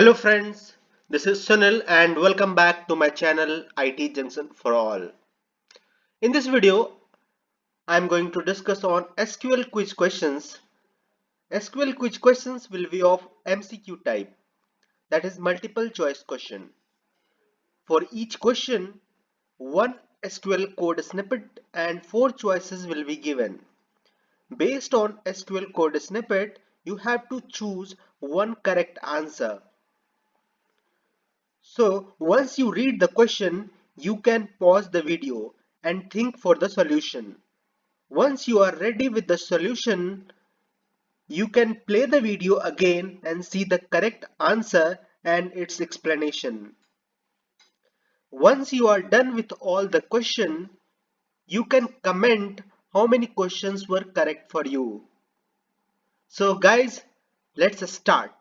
Hello friends, this is Sunil and welcome back to my channel IT Junction for All. In this video, I am going to discuss on SQL quiz questions. SQL quiz questions will be of MCQ type, that is multiple choice question. For each question, one SQL code snippet and 4 choices will be given. Based on SQL code snippet, you have to choose one correct answer. So once you read the question, you can pause the video and think for the solution. Once you are ready with the solution, you can play the video again and see the correct answer and its explanation. Once you are done with all the question, you can comment how many questions were correct for you. So guys, let's start.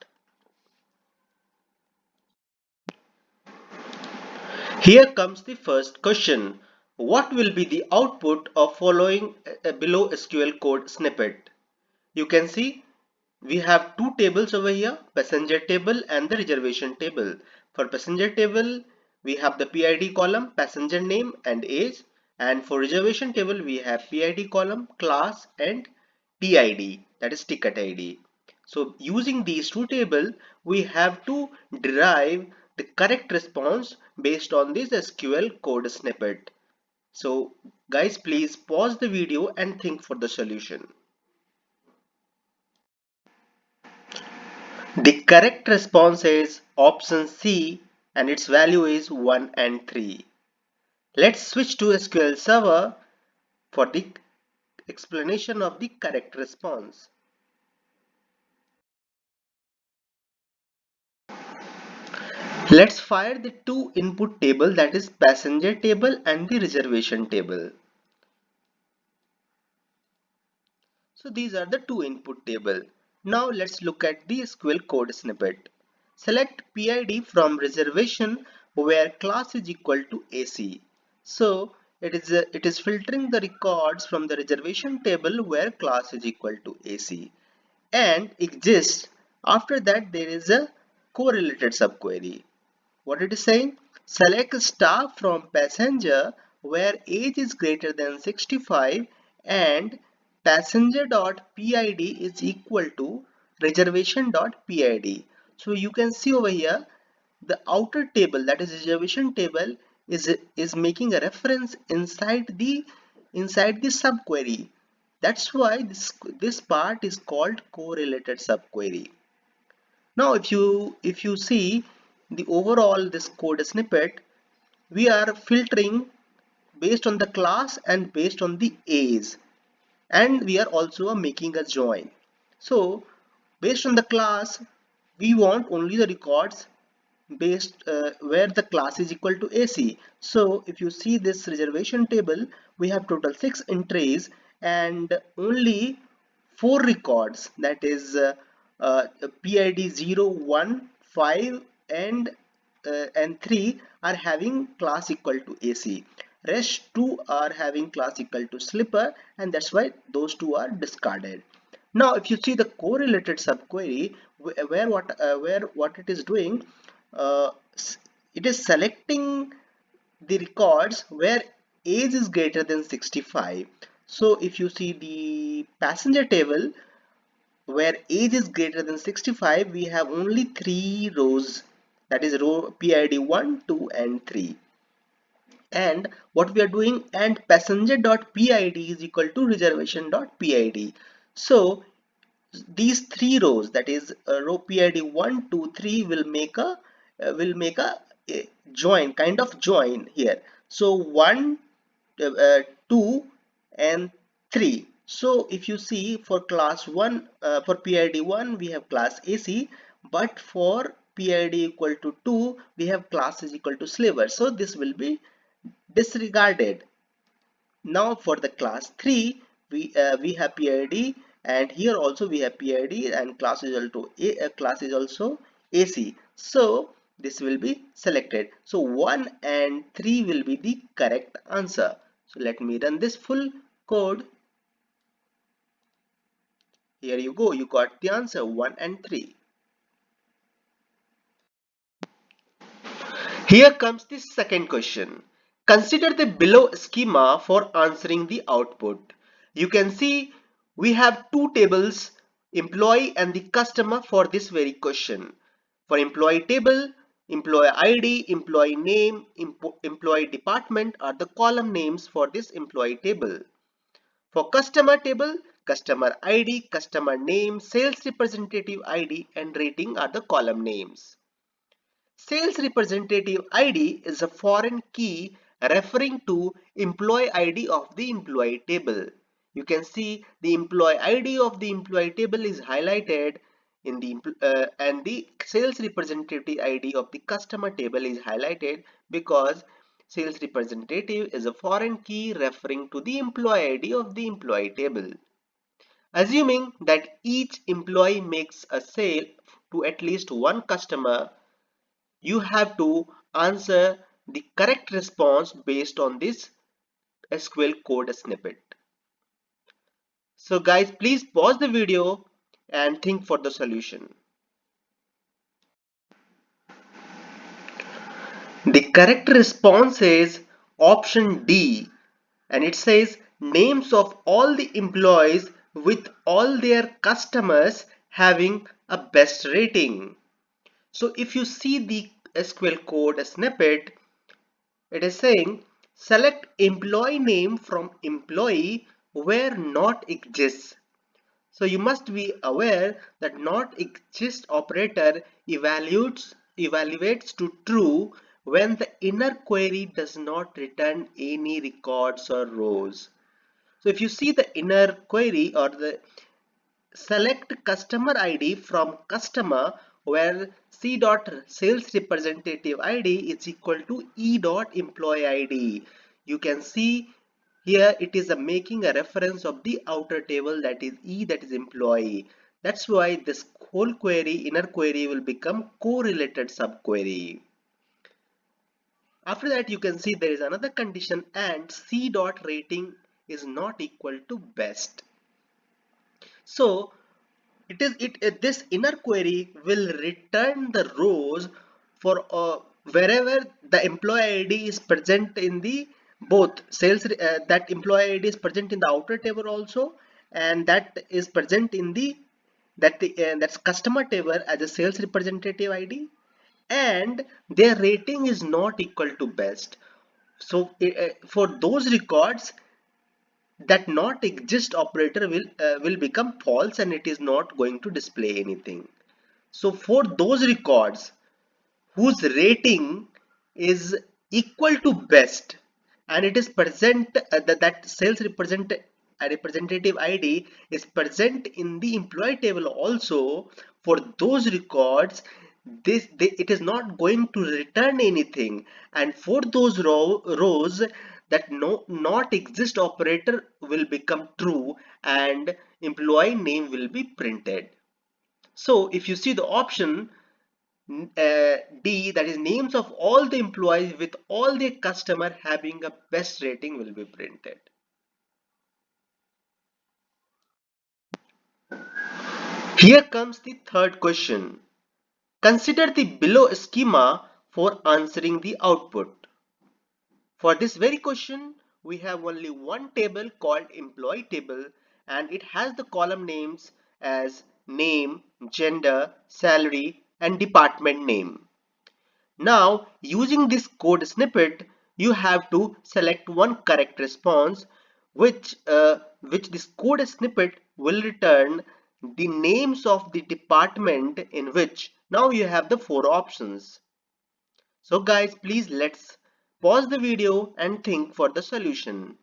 Here comes the first question. What will be the output of following below SQL code snippet? You can see we have two tables over here, passenger table and the reservation table. For passenger table, we have the PID column, passenger name and age, and for reservation table, we have PID column, class and TID, that is ticket ID. So using these two tables, we have to derive the correct response based on this SQL code snippet. So guys, please pause the video and think for the solution. The correct response is option C and its value is 1 and 3. Let's switch to SQL Server for the explanation of the correct response. Let's fire the two input table, that is passenger table and the reservation table. So these are the two input table. Now let's look at the SQL code snippet. Select PID from reservation where class is equal to AC. So it is filtering the records from the reservation table where class is equal to AC and exists. After that there is a correlated subquery. What it is saying? Select staff from passenger where age is greater than 65 and passenger.pid is equal to reservation.pid. So you can see over here the outer table, that is reservation table, is making a reference inside the subquery. That's why this part is called correlated subquery. Now if you see the overall this code snippet, we are filtering based on the class and based on the age, and we are also making a join. So based on the class, we want only the records based where the class is equal to AC. So if you see this reservation table, we have total 6 entries and only 4 records, that is PID 0, 1, 5 and 3 are having class equal to AC. Rest 2 are having class equal to slipper, and that's why those two are discarded. Now if you see the correlated subquery, where what it is doing, uh, it is selecting the records where age is greater than 65. So if you see the passenger table where age is greater than 65, we have only 3 rows, that is row PID 1, 2 and 3. And what we are doing, and passenger.pid is equal to reservation.pid. So these 3 rows, that is row PID 1, 2, 3 will make a join, kind of join here. So 1, 2 and 3. So if you see for class 1, for PID 1 we have class AC, but for PID equal to 2 we have class is equal to sliver, so this will be disregarded. Now for the class 3, we have PID, and here also we have PID, and class is class is also AC. So this will be selected. So 1 and 3 will be the correct answer. So let me run this full code. Here you go. You got the answer 1 and 3. Here comes the second question. Consider the below schema for answering the output. You can see we have two tables, employee and the customer for this very question. For employee table, employee ID, employee name, employee department are the column names for this employee table. For customer table, customer ID, customer name, sales representative ID and rating are the column names. Sales representative ID is a foreign key referring to employee ID of the employee table. You can see the employee ID of the employee table is highlighted in the and the sales representative ID of the customer table is highlighted because sales representative is a foreign key referring to the employee ID of the employee table. Assuming that each employee makes a sale to at least one customer, you have to answer the correct response based on this SQL code snippet. So guys, please pause the video and think for the solution. The correct response is option D, and it says names of all the employees with all their customers having a best rating. So if you see the SQL code snippet, it is saying select employee name from employee where not exists. So you must be aware that not exist operator evaluates to true when the inner query does not return any records or rows. So if you see the inner query or the select customer ID from customer where C dot sales representative ID is equal to E dot employee ID. You can see here it is making a reference of the outer table, that is E, that is employee. That's why this whole query, inner query, will become correlated subquery. After that, you can see there is another condition and C dot rating is not equal to best. So this inner query will return the rows for wherever the employee ID is present in the both sales that employee ID is present in the outer table also, and that is present in the that's customer table as a sales representative ID, and their rating is not equal to best. So for those records, that not exist operator will become false and it is not going to display anything. So for those records whose rating is equal to best and it is present that sales representative ID is present in the employee table also, for those records it is not going to return anything, and for those rows that not exist operator will become true and employee name will be printed. So if you see the option D, that is names of all the employees with all the customer having a best rating will be printed. Here comes the third question. Consider the below schema for answering the output. For this very question, we have only one table called employee table, and it has the column names as name, gender, salary, and department name. Now, using this code snippet, you have to select one correct response, which this code snippet will return the names of the department in which. Now you have the four options. So guys, please let's pause the video and think for the solution.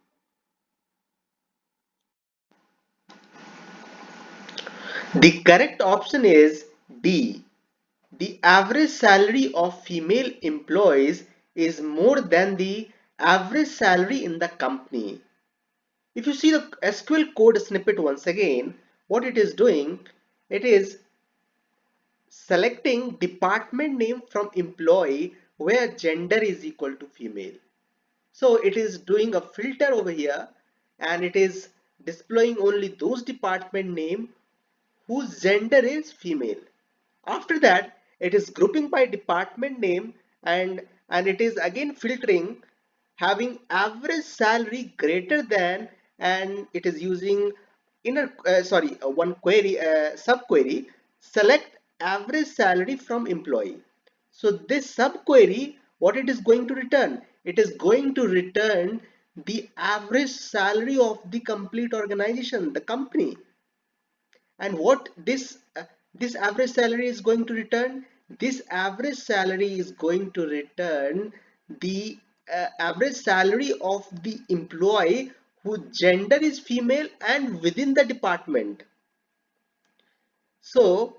The correct option is D. The average salary of female employees is more than the average salary in the company. If you see the SQL code snippet once again, what it is doing, it is selecting department name from employee where gender is equal to female. So it is doing a filter over here and it is displaying only those department name whose gender is female. After that, it is grouping by department name and and it is again filtering having average salary greater than, and it is using one query, subquery, select average salary from employee. So this subquery, what it is going to return? It is going to return the average salary of the complete organization, the company. And what this average salary is going to return? This average salary is going to return the average salary of the employee whose gender is female and within the department. So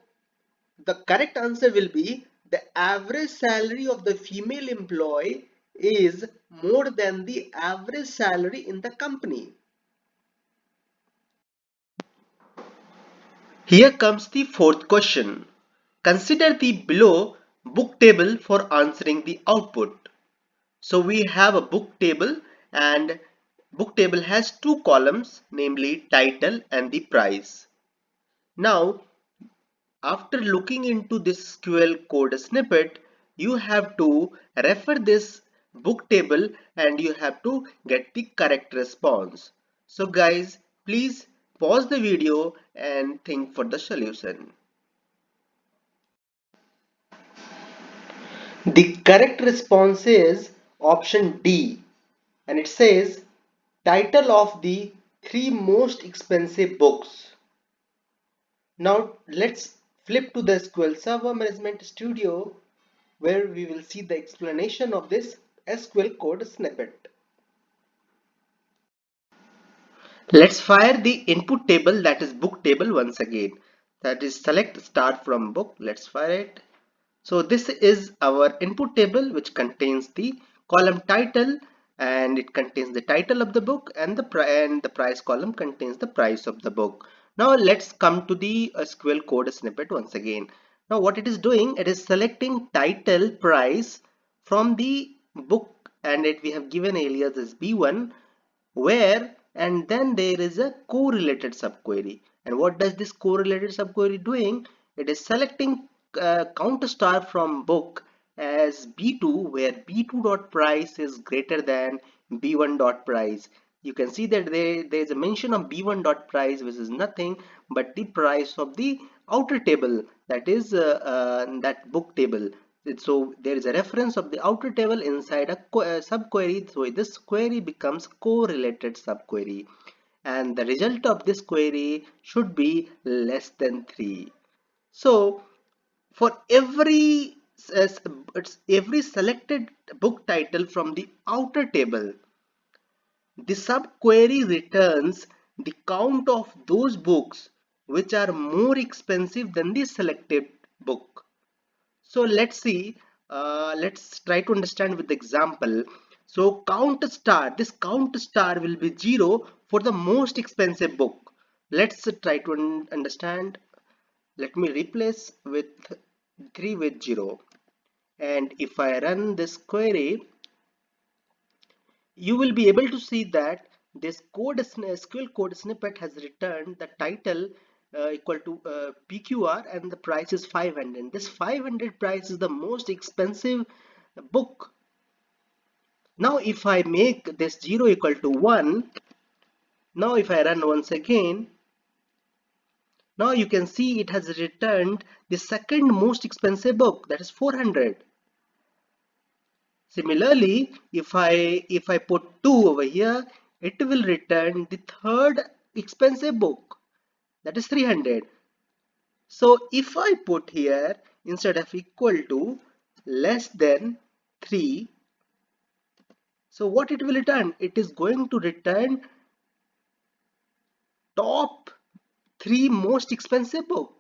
the correct answer will be the average salary of the female employee is more than the average salary in the company. Here comes the fourth question. Consider the below book table for answering the output. So we have a book table, and book table has two columns, namely title and the price. Now, after looking into this SQL code snippet, you have to refer this book table and you have to get the correct response. So guys, please pause the video and think for the solution. The correct response is option D, and it says title of the three most expensive books. Now let's flip to the SQL Server Management Studio where we will see the explanation of this SQL code snippet. Let's fire the input table, that is book table, once again. That is select start from book. Let's fire it. So this is our input table which contains the column title, and it contains the title of the book, and the price column contains the price of the book. Now let's come to the SQL code snippet once again. Now what it is doing, it is selecting title price from the book, and we have given alias as B1, where, and then there is a correlated subquery. And what does this correlated subquery doing? It is selecting count star from book as B2, where B2 dot price is greater than B1 dot price. You can see that there is a mention of B1 dot price, which is nothing but the price of the outer table, that is that book table. So there is a reference of the outer table inside a subquery. So this query becomes correlated subquery, and the result of this query should be less than 3. So for every selected book title from the outer table, the subquery returns the count of those books which are more expensive than the selected book. So let's see, let's try to understand with the example. So count star, this count star will be 0 for the most expensive book. Let's try to understand. Let me replace with 3 with 0. And if I run this query, you will be able to see that this SQL code snippet has returned the title equal to PQR, and the price is 500. This 500 price is the most expensive book. Now if I make this 0 equal to 1, now if I run once again, now you can see it has returned the second most expensive book, that is 400. Similarly, if I put 2 over here, it will return the third expensive book, that is 300. So if I put here instead of equal to less than 3, so what it will return? It is going to return top 3 most expensive book.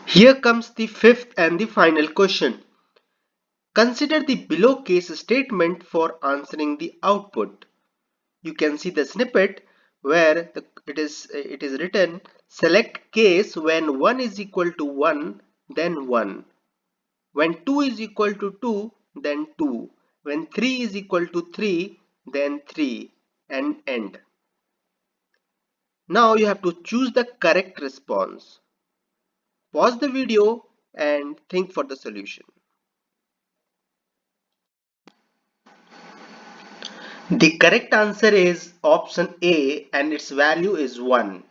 Here comes the fifth and the final question. Consider the below case statement for answering the output. You can see the snippet where it is written select case when 1 is equal to 1, then 1, when 2 is equal to 2, then 2, when 3 is equal to 3, then 3, and end. Now you have to choose the correct response. Pause the video and think for the solution. The correct answer is option A and its value is 1.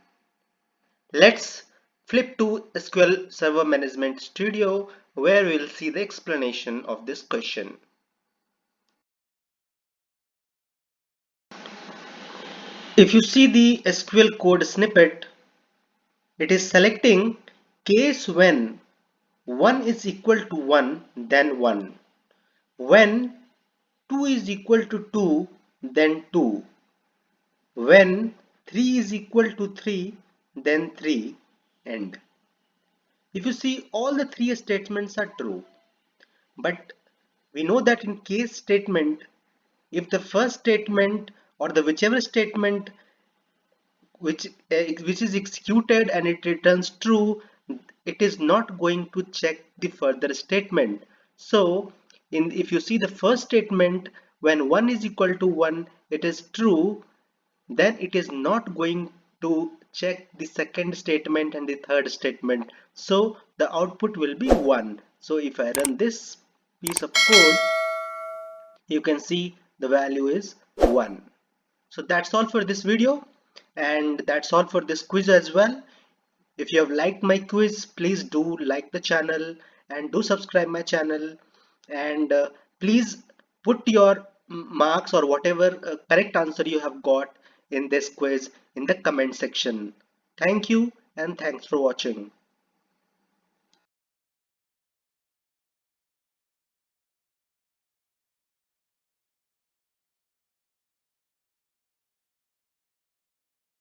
Let's flip to SQL Server Management Studio where we'll see the explanation of this question. If you see the SQL code snippet, it is selecting case when 1 is equal to 1 then 1, when 2 is equal to 2 then 2, when 3 is equal to 3 then 3, and if you see all the three statements are true, but we know that in case statement, if the first statement or the whichever statement which is executed and it returns true, it is not going to check the further statement. So if you see the first statement, when 1 is equal to 1 it is true, then it is not going to check the second statement and the third statement, so the output will be 1. So if I run this piece of code, you can see the value is 1. So that's all for this video, and that's all for this quiz as well. If you have liked my quiz, please do like the channel and do subscribe my channel, and please put your marks or whatever correct answer you have got in this quiz in the comment section. Thank you and thanks for watching.